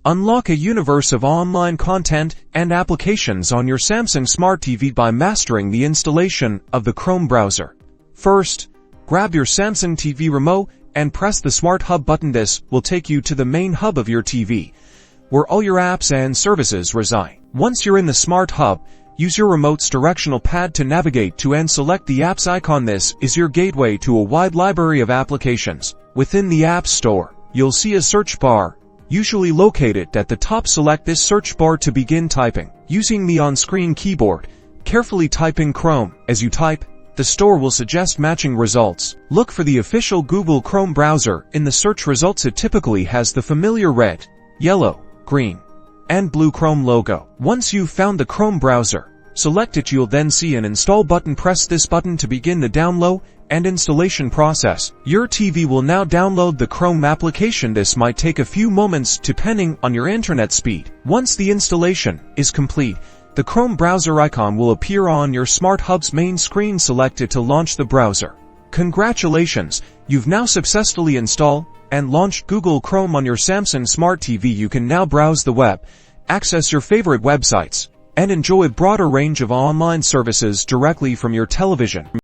Unlock a universe of online content and applications on your Samsung Smart TV by mastering the installation of the Chrome browser. First, grab your Samsung TV remote and press the Smart Hub button. This will take you to the main hub of your TV, where all your apps and services reside. Once you're in the Smart Hub, use your remote's directional pad to navigate to and select the apps icon. This is your gateway to a wide library of applications. Within the App Store, you'll see a search bar, usually located at the top. Select this search bar to begin typing. Using the on-screen keyboard, carefully type in Chrome. As you type, the store will suggest matching results. Look for the official Google Chrome browser. In the search results, it typically has the familiar red, yellow, green, and blue Chrome logo. Once you've found the Chrome browser, select it. You'll then see an install button. Press this button to begin the download and installation process. Your TV will now download the Chrome application. This might take a few moments depending on your internet speed. Once the installation is complete, the Chrome browser icon will appear on your Smart Hub's main screen. Select it to launch the browser. Congratulations, you've now successfully installed and launched Google Chrome on your Samsung Smart TV. You can now browse the web, access your favorite websites, and enjoy a broader range of online services directly from your television.